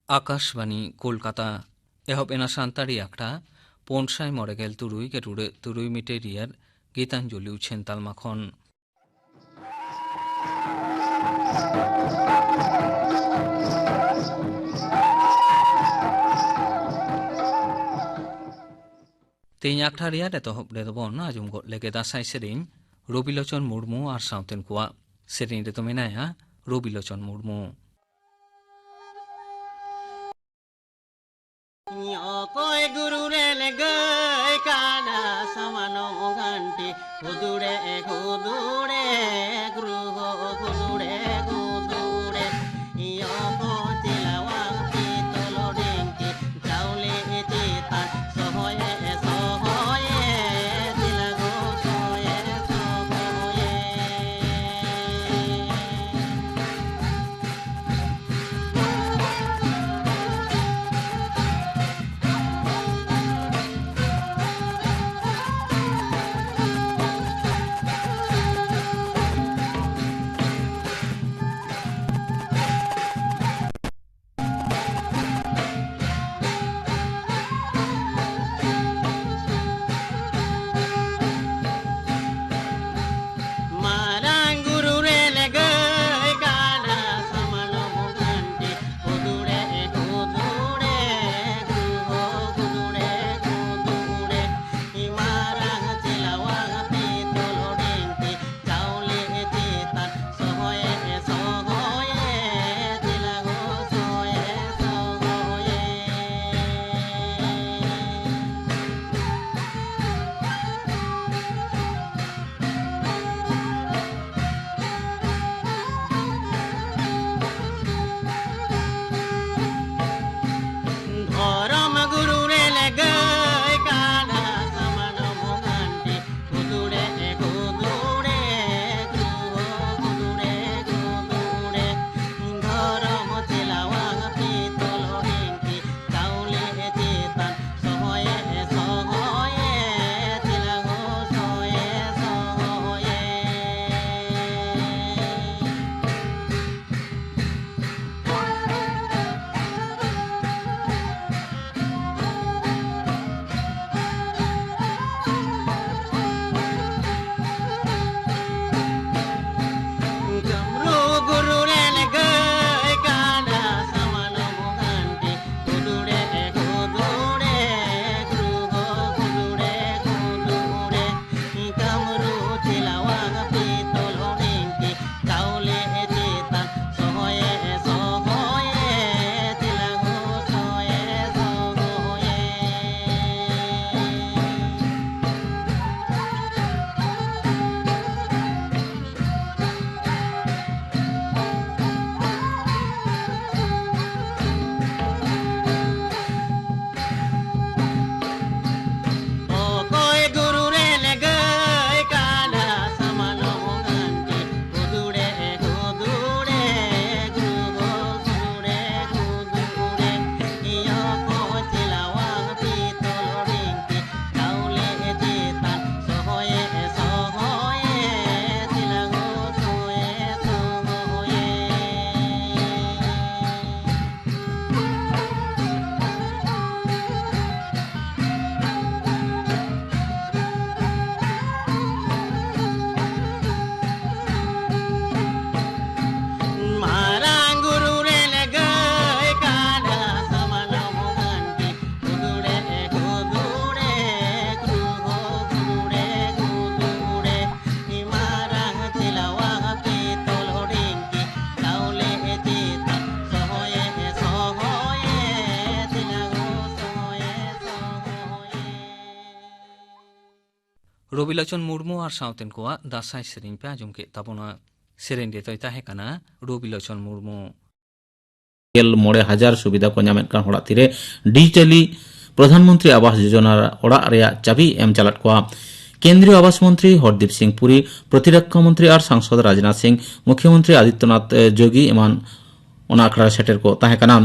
आकाशवाणी कोलकाता एहब एना सान्ताड़ी आखड़ा पनसाय मरेगेल तुरुई गेटुरे तुरुई मिटे रियार गीतांजलि उछेन तालमाखन तेई आखड़ा रियार एतहब रेदबन आजुम गद लेगे दासाई सेरें रबिलोचन मुर्मू और साउतेन कुआ सेरें रेतो मेनाया रबिलोचन मुर्मू कोई गुरु रे ले गए काना समानो घंटी खुदुड़े खुदुड़े गुरु हो खुदुड़े खुदुड़े यो को चिलावांग की तोलो डेंकी चावले चेता सोहोये सोहोये चिलागो सोये सोहोये रबिलोचन मुर्मू और साउतेन कुआ दासाई सेरें पे आजुम के ताबोना सेरें रेतोय ताहेकाना रबिलोचन मुर्मू गेल 9,000 सुविधा को नामेत कान होड़ा तीरे डिजिटली प्रधानमंत्री आवास योजना ओड़ा रेया चाबी एम चलत को केंद्रीय आवास मंत्री हरदीप सिंह पुरी प्रतिरक्षा मंत्री और सांसद राजनाथ सिंह मुख्यमंत्री आदित्यनाथ जोगी एमान ओना आखड़ा सेटर को ताहेकाना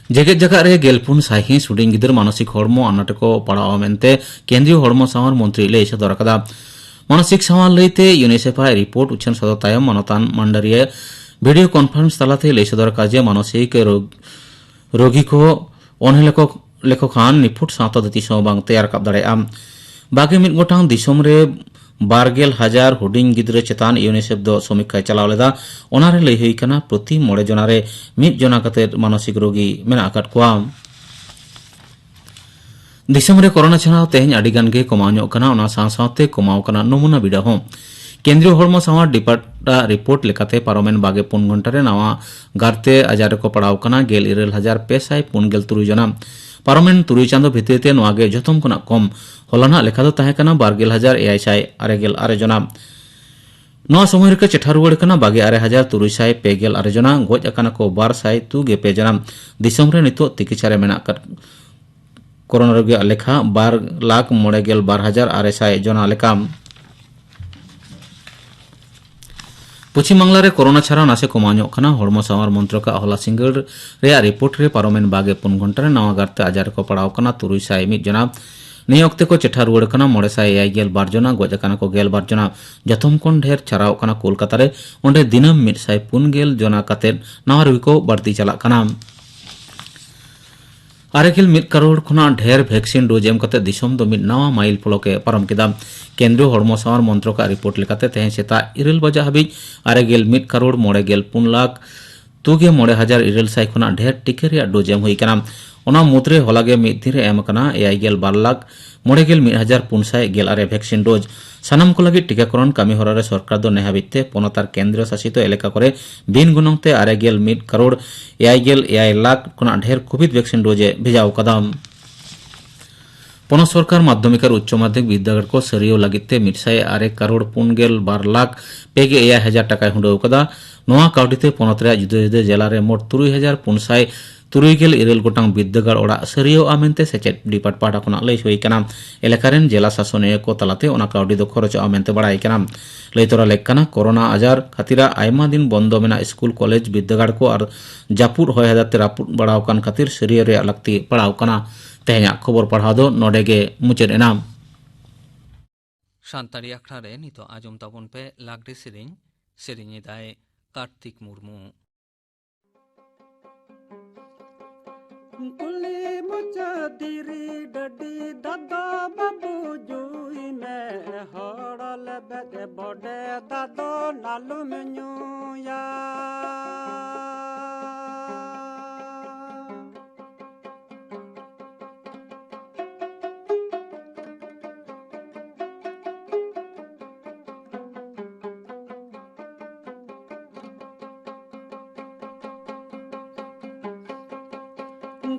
जेगेत जगह रे गेलपुन साही सुडिंग गिदर मानसिक हड़मो आनाट को पड़ाव मेनते केंद्रीय हड़मो सावर मंत्री ले सदर कदा मानसिक सावाल लैते यूनिसेफ रिपोर्ट उछन सदर तायम मनोतान मंडरिया भिडियो कॉन्फ्रेंस तलाते लै सदर काजे मानसिक रोगी को ओने लेखो खान निफुट सावता दति सौ बांग तैयार कब दाड़ेया बागे मिद गोटांग दिसोम रे 12,000 हुडिंग गिद्रे चेतान यूनिसेफ दो समीक्षा चलाव लेदा ओनारे लै हुई कना प्रति 9 जनारे 1 जना कते मानसिक रोगी मेना आकाट कोआ दिसोम रे कोरोना छाड़ाव तेहन अडिगान गे कमाव कना ओना साथ-साथते कमाव कना नमूना बिडा हो केंद्रीय हड़मो सावार डिपार्टमेंट रिपोर्ट लेकाते पारोमेन 24 घंटा रे नवा गारते आजार को पड़ाव कना 17,547 जना पारोमेन 3 चांदो भितरते नवागे जतम कना कम हलाना लेखा दो ताहे कना 12,668 जना नवा समय रे चेठा रुवाड़ कना 26,356 जना गोज अकाना को 202 जना दिसोम रे नितो तिकिचारे मेना कोरोना रोगी लेखा 12,92,600 जना लेखा पश्चिम बांगला रे कोरोना छाड़ा नासे कमाव खाना हड़मो सावार मंत्रक हला सिंगल रे रिपोर्ट रे पारोमेन 24 घंटा रे नवा गारते आजार को पड़ाव कना 301 जना निय अक्ते को चेठा रुवाड़ कना 952 जना गोज कना को 12 जना जतम कोन ढेर छाराव कना कोलकाता रे ओंडे दिनम 150 जना कते नवा रोगी को बढ़ती चला कना 1 करोड़ खुना ढेर वैक्सीन डोज एम कते दिसोम दो मिद नवा माइल फलोके पारम किदा केंद्रीय हड़मो सावार मंत्रक रिपोर्ट लेकाते तेहन सेता 9 बजा हाबी 1 करोड़ 94 लाख 29,900 खुना ढेर टिके रे डोज एम हुई कना ओना मुद्रे हलागे मिद दिन रे एम कना 12 लाख 91,416 वैक्सीन डोज सानाम को लगी टीकाकरण कमी हरा रे सरकार दो नेहाबिते पोनतार केंद्र शासित एलाका करे बिन गुणंगते 1 करोड़ 89 लाख खुना ढेर कोविड वैक्सीन डोजे भेजाव कदम पोन सरकार माध्यमिक और उच्च माध्यमिक विद्यागढ़ को सरियो लगिते 1 करोड़ 42 लाख 54,000 टाका हुंडो कदा नोआ काउडीते पोनत रे जुदे जुदे जिला रे मोट 3,497 गोटांग विद्यागढ़ ओड़ा सरियो आमेनते सेचेट डिपार्टमेंट खना लै होई कना एलाकारेन जिला शासनीय को तलाते ओना काउडी दो खरच आमेनते बड़ाई कना लै तोरा लेकना कोरोना आजार खातिरा आयमा दिन बंद मेना स्कूल कॉलेज विद्यागढ़ को और जापुर होय हदाते रापुर बड़ाव कान खातिर सरियो रे लगती पड़ाव कना तेहना खबर पढ़ाव दो नोडेगे मुचेद एनाम शांताड़ी अखड़ा रे नितो आजम ताबन पे लागडे सेरिंग दाय कार्तिक मुर्मू कुली मुचा दिरी डडी दादा बाबू जुई में हड़ल बेदे बड़े दादो नालू मेन्यूया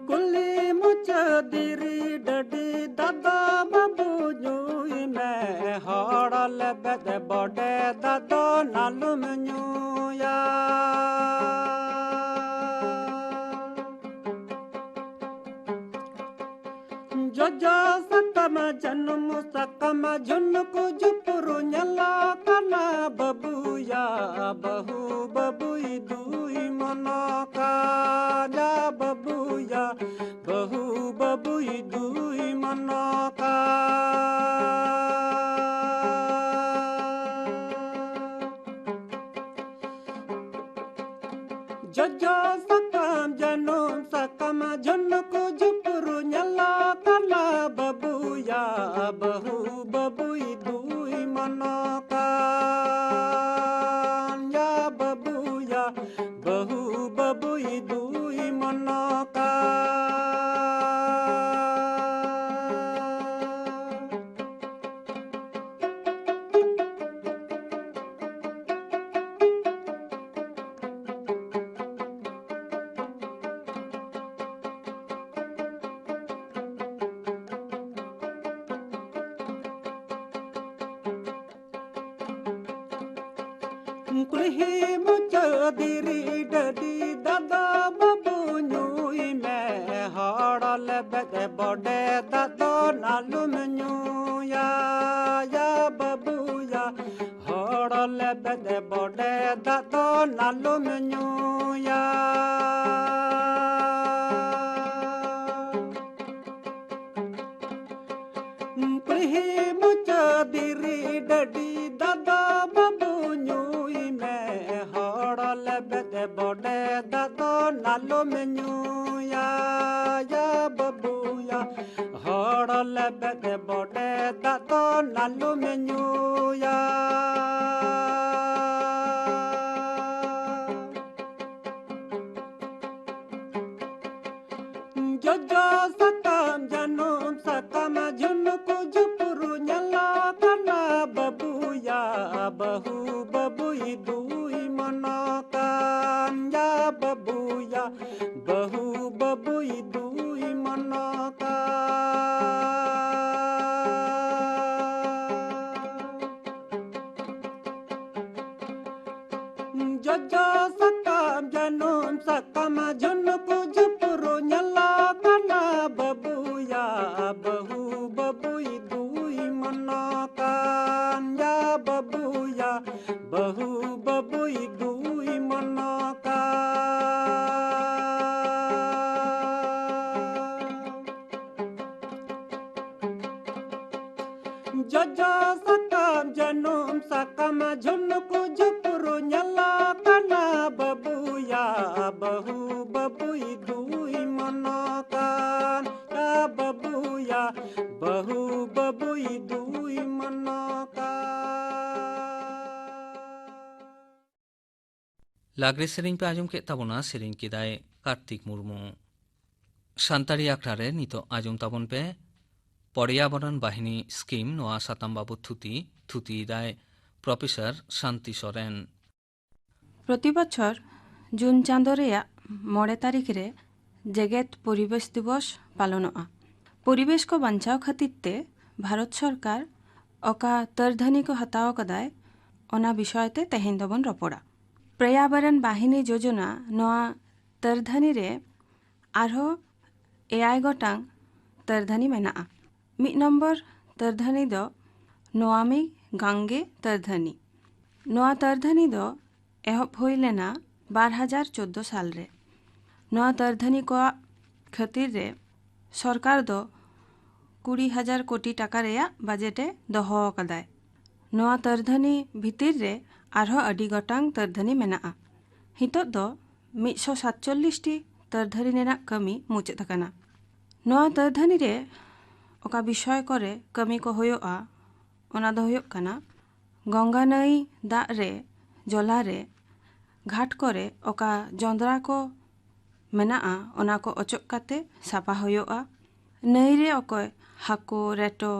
कुली मुचा दिरी डडी दादा बाबू जुई में हड़ल बेदे बड़े दादो नालू मेन्यूया जोजो सकम जन्म सकम झुनको जुपुरु न्यला कना बबुया बहु बबुई दुई मनो का जा बबुया बहु बबुई दुई मनो का जोजो सकम जन्म सकम झुनको जुपुरु न्यला कना बबुया बहु बबुई दुई मनो का या बबुया बहु बबुई दुई मनो का कुली मुचा दिरी डडी दादा बाबू नुई में हड़ल बेदे बड़े दादो नालू मेन्यूया या बबुया हड़ल बेदे बड़े दादो नालू मेन्यूया कुली मुचा दिरी डडी nalum nyuya ya babuya hor lebed bode dato nalum nyuya jojo sakam janum sakam junku jupuru nyala kana babuya bahu babui dui manakan ya babuya bahu babui dui manakan jojo sakam janum sakam junku jupuru nyala kana babuya bahu babui dui manakan ya babuya bahu babui dui manakan jojo sakam janum sakam junku jupuru nyala kana babuya bahu babui dui manakan ya babuya bahu babui dui manakan लागरे सेरेंग पे आजम के तबना सेरेंग की दाए कार्तिक मुर्मू सान्ताड़ी आखड़ा रे नितो आजम तबन पे पर्यावरण बाहिनी scheme नोआ साताम बाबू थुती थुती दाए प्रोफेसर शांति सोरेन प्रति बछर जून चांदो रेया 9 तारीख रे जेगेत परिवेश दिवस पालनोआ परिवेश को बांचाव खातिर ते भारत सरकार ओका तरधनी को हताव कदाय ओना विषय ते तेहेन दबन रपड़ा पर्यावरण बाहिनी योजना नोआ तरधनी रे आरो एआई गोटांग तरधनी मेनाआ 1 नम्बर तरधनी दो नोआमी गांगे तरधनी नोआ तरधनी दो एहब हुई लेना 2014 साल रे नोआ तरधनी को खातिर रे सरकार दो 20,000 कोटी टाका रेया बजेटे दोहो कदाय नोआ तरधनी भितिर रे आरो अडी गोटांग तरधनी मेनाआ हितो दो 147 टी तरधनी नेना कमी मुचाद अकाना नोआ तरधनी रे ओका विषय करे कमी को होयोआ ओना दो होयोग काना गंगा नई दा रे जला रे घाट करे ओका जोंद्रा को मेनाआ ओना को ओचक काते सापा होयोआ नई रे ओकोय हाको रेटो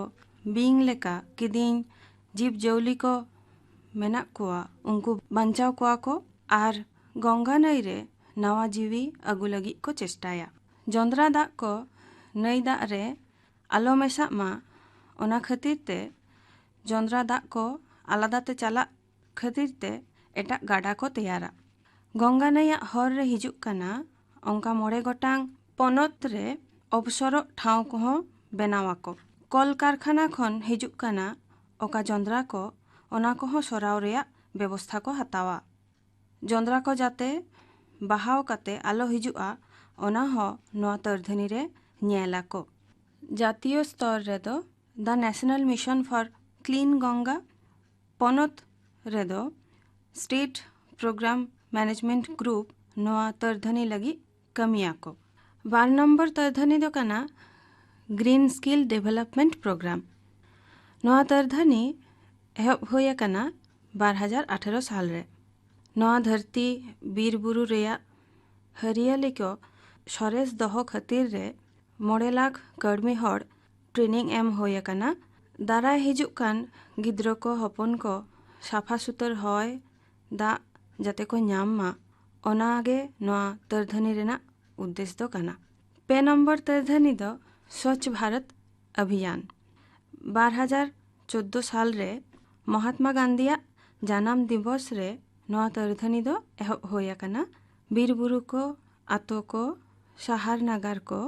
बिंग लेका किदिन जीव जौली को मेना कुआ उनको बंचाव कुआ को आर गंगा नई रे नवा जीवी अगु लगी को चेष्टाया जोंद्रा दा को नई दा रे आलो मेसा मा ओना खातिर ते जोंद्रा दा को आलादा ते चला खातिर ते एटा गाडा को तैयारा गंगा नैया हर रे हिजुक काना ओंका 9 गोटांग पनत रे अवसरो ठाव को बेनावाको कल कारखाना खन हिजुक काना ओका जोंद्रा को ओना को सराव रेया व्यवस्था को हतावा जोंद्रा को जाते बहाव काते आलो हिजुआ ओना हो नोआ तरधनी रे न्याला को जातीय स्तर रे दो the national mission for clean Ganga पनत रे दो स्टेट प्रोग्राम मैनेजमेंट ग्रुप नोआ तरधनी लगी कमिया को 12 नंबर तरधनी दो काना ग्रीन स्किल डेवलपमेंट प्रोग्राम नोआ तरधनी एहब होया काना 2018 साल रे नोआ धरती बीर बुरु रेया हरियाली को सरेस दहो खातिर रे 9 लाख कर्मी हर ट्रेनिंग एम होया काना दाराय हिजुक कान गिद्रो को हपन को साफा सुतर होय दा जाते को ᱧᱟᱢ मा ओना आगे नोआ तरधनी रेना उद्देश्य दो काना 2 नंबर तरधनी दो स्वच्छ भारत अभियान 2014 साल रे महात्मा गांधीया जानाम दिवस रे नोआ तरधनी दो एहब होया काना बीर बुरु को आतो को शहर नगर को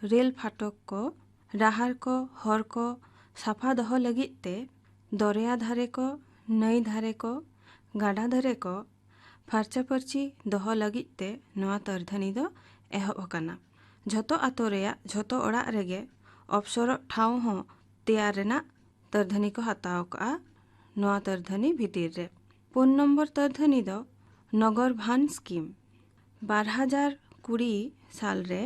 रेल फाटक को डाहार को हर को साफा दहो लगी ते दरिया धारे को नई धारे को गाडा धारे को फार्चा परची दहो लगी ते नोआ तरधनी दो एहब काना झतो आतो रेया झतो ओड़ा रेगे अवसर ठाव हो तैयार रेना तरधनी को हताव का नोआ तरधनी भितिर रे 4 नंबर तरधनी दो नगर भान स्कीम 12,000 2020 साल रे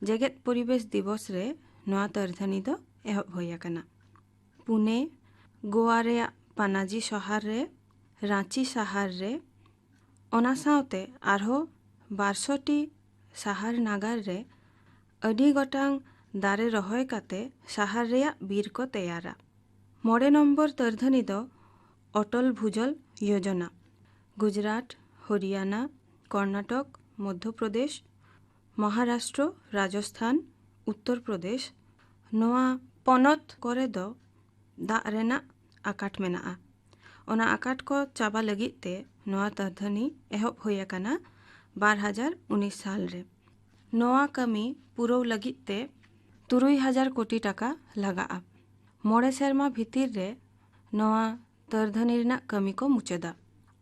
जेगेत परिवेश दिवस रे नवा तर्धनी दो एहब होय आकना। पुणे, गोवा रे पानाजी शहर रे, रांची शहर रे, ओना साउते आरहो 12टी शहर नागार रे अडी गोटांग दारे रहोय काते शहर रे बीर को तैयारा। 9 नम्बर तर्धनी दो अटल भूजल योजना। गुजरात, हरियाणा, कर्नाटक, मध्य प्रदेश, महाराष्ट्र, राजस्थान, उत्तर प्रदेश नोआ पनत करे दो दाग रेना आकाट मेनाआ। ओना आकाट को चाबा लगित ते नोआ तर्धनी एहब होय आकना 2019 साल रे। नोआ कमी पुरव लगित ते 3000 कोटी टाका लगाआ। 9 सेरमा भितिर रे नोआ तर्धनी रेना कमी को मुचादा।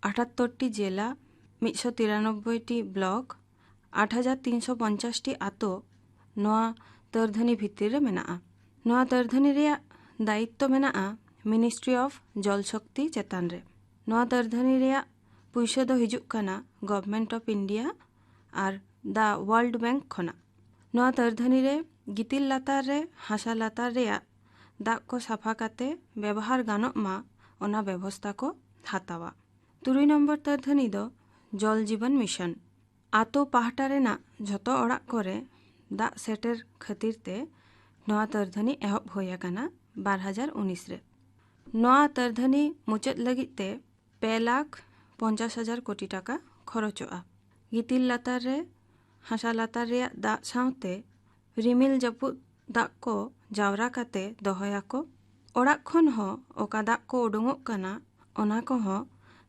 78टी जिला, 193टी ब्लॉक, 8350टी आतो नोआ तर्धनी भितिर रे मेनाआ। नोआ तर्धनी रे दायित्व मेनाआ मिनिस्ट्री ऑफ जल शक्ति चेतान रे। नोआ तर्धनी रे पुइसा दो हिजुक काना गवर्नमेंट ऑफ इंडिया और द वर्ल्ड बैंक खना। नोआ तर्धनी रे गितिल लातार रे हासा लातार रे दाग को साफा काते व्यवहार गानोक मा ओना व्यवस्था को हातावा। 3 नम्बर तर्धनी दो जल जीवन मिशन। आतो पाहटा रेना झतो ओड़ाक करे दाग सेटेर खातिर ते नोआ तर्धनी एहब होय आकना 2019 रे। नोआ तर्धनी मुचाद लगित ते 5,50,000 कोटी टाका खरचोआ। गितिल लातार रे हासा लातार रे दाग साउते रिमिल जपुद दाग को जावरा काते दोहयाको। ओड़ाक खन हो ओका दाग को उडुंगोक काना ओना को हो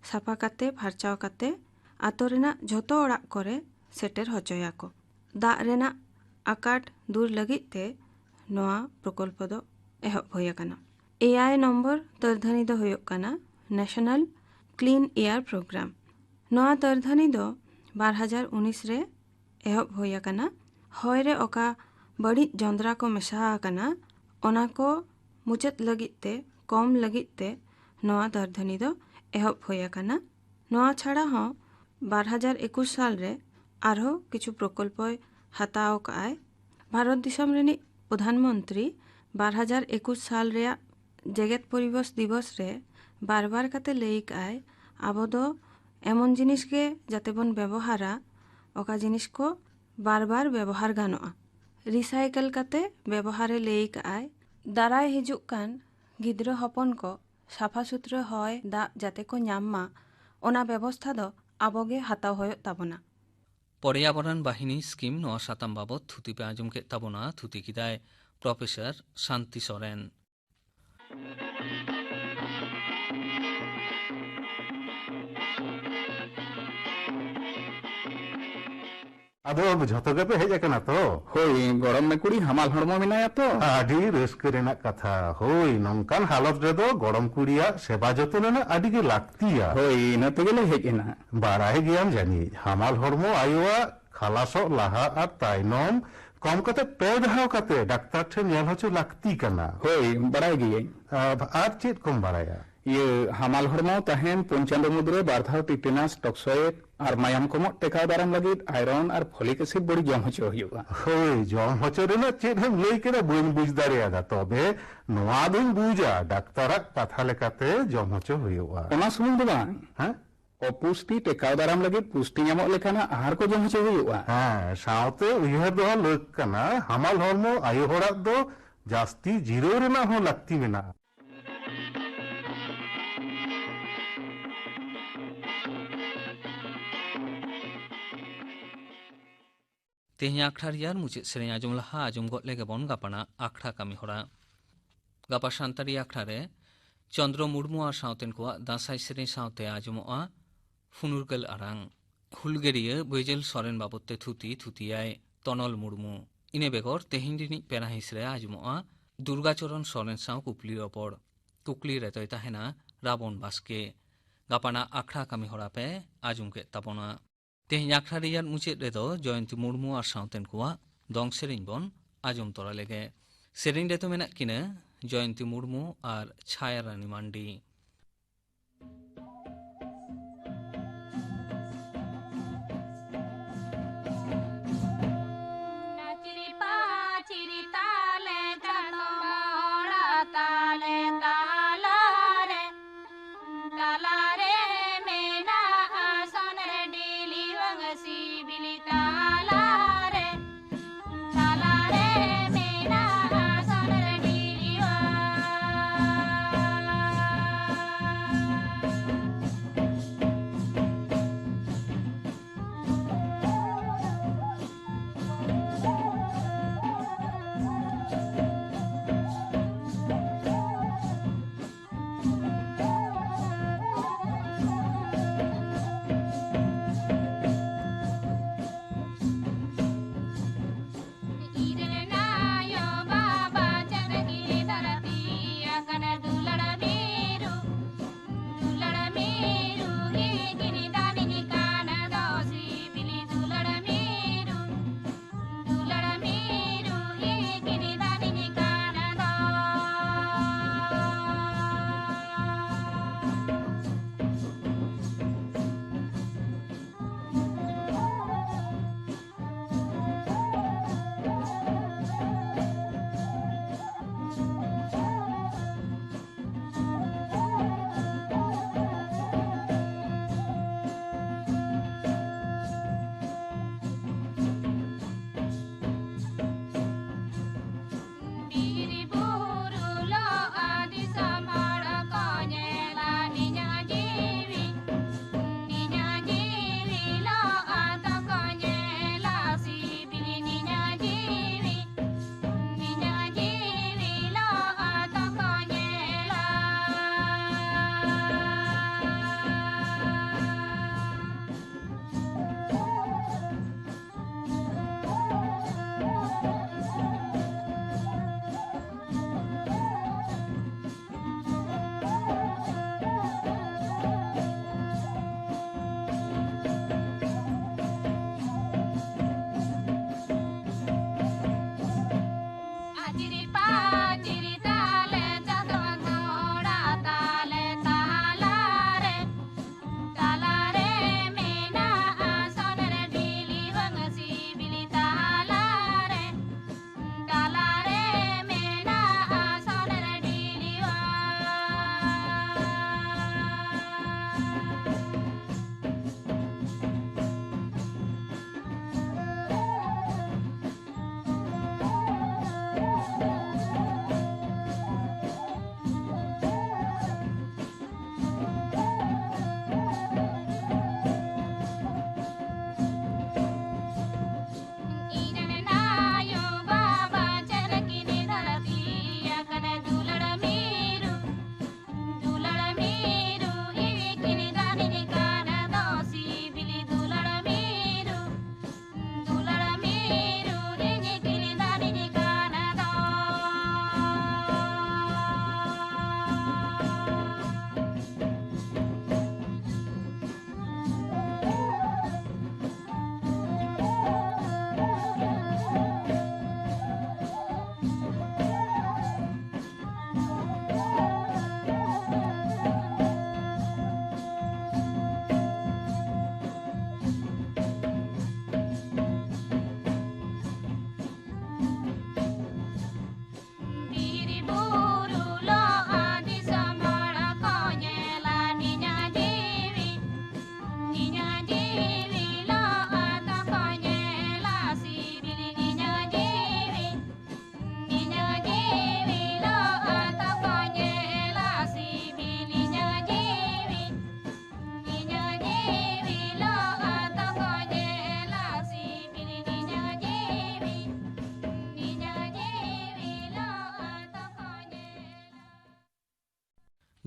साफा काते फारचाव काते आतो रेना झतो ओड़ाक करे सेटेर होचोयाको। दाग रेना आकाट दूर लगित ते नोआ प्रकल्प दो एहब होय आकना। 9 नम्बर तर्धनी दो होयोक काना नेशनल क्लीन एयर प्रोग्राम। नोआ तर्धनी दो 2019 रे एहब होय आकना। होय रे ओका बड़ी जंद्रा को मेसा आकना ओना को मुचाद लगित ते कम लगित ते नोआ तर्धनी दो एहब होय आकना। नोआ छाड़ा हो 2021 साल रे आरहो किछु प्रकल्प हाताव काय। भारत दिसम रेनी प्रधानमंत्री 2021 साल रे जेगेत परिवेश दिवस रे बार बार काते लई काय आबो दो एमन जिनिस के जाते बन व्यवहारा ओका जिनिस को बार बार व्यवहार गानोआ। रिसाइकल काते व्यवहारे लई काय दाराय हिजुक कान गिद्रा हपन को साफा सुथरा होय दाग जाते को ᱧᱟᱢ मा ओना व्यवस्था दो आबोगे हाताव होयोग ताबोना। पर्यावरण बाहिनी स्कीम नोआ साताम बाबत थुति पे आजम के ताबोना थुति किदाय प्रोफेसर शांति सोरेन। आदो झतो गे पे हेज आकना तो होई गरम में कुड़ी हमाल हड़मो मेनाया तो आडी रस्के रेनाक कथा होई नोंकान हालत रे दो गरम कुड़िया सेवा जतन रेना आडी गे लाक्तिया होई न तेगेले हेज एना बाराय गियाम जानी हामाल हड़मो आयुआ खालासो लाहा आर ताइनम कम कते पे धाव कते डाक्तार ठे नेल होचो लाक्ति कना होई बड़ाई गिये आर चेत कम बाराया ये हमाल हड़मो तहेन पंचांदो मुद्रे बारधाव टिटेनास टॉक्सोएट और मायाम कमो टेकाव दाराम लगित आयरन और फॉलिक एसिड बड़ी जम होचो हुयुगा होई जम होचो रेना चेत हम लई केदा बन बुझ दारियादा तबे नोआ दुन बुझा डाक्तारक कथा लेकाते जम होचो हुयुगा ओना सुमुंग दो बांग हां अपुष्टि टेकाव दाराम लगित पुष्टि ᱧᱟᱢᱚᱜ लेखाना आहार को जम होचो हुयुगा हाँ साउते उयहर दो लग कना हमाल हड़मो आयु हड़ाक दो जास्ती जीरो रेना हो लाक्ति मेना तेहनी आखड़ा रियार मुचे सेरें आजम लहा आजम गद लेगे बन गापाना आखड़ा कामी हड़ा। गापा सान्तारी आखड़ा रे चंद्र मुर्मू और साउतेन को दासाई सेरें साउते आजमोआ फुनुरगल आरांग हुलगेरिया बैजेल सरेन बाबते थुति थुतियाय तनल मुर्मू इने बेगर तेहिन दिनी पेना हिसरे आजमोआ दुर्गाचरण सरेन साउ कुकली रपड़ कुकली रेतय ताहेना राबन बास्के गापाना आखड़ा कामी हड़ा पे आजम के ताबोना। तेहनी आखड़ा रियार मुचे रेदो जयंती मुर्मू और साउतेन को दंग सेरें बन आजम तोरा लेगे सेरें रेतो मेना किने जयंती मुर्मू और छाया रानी मांडी।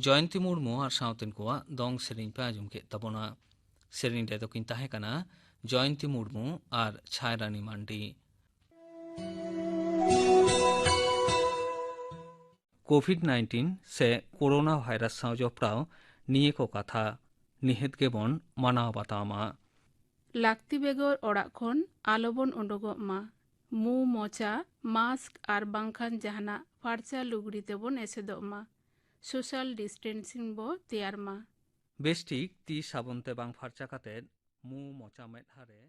जयंती मुर्मू और साउतेन को दंग सेरें पे आजम के तबना सेरें रेदो किन ताहे कना जयंती मुर्मू और छायरानी मांडी। कोविड-19 से कोरोना भाइरास साव जपड़ाव निये को कथा निहित के बन मानाव बतामा लाक्ति बेगर ओड़ा खन आलोबन उडोगो मा मु मोचा मास्क और बांखान जहाना फार्चा लुगड़ी तेबन एसेदो मा सोशल डिस्टेंसिंग बो तैयार मा बेस्टिक ती साबुनते बांग फार्चा काते मु मोचा मेट हारे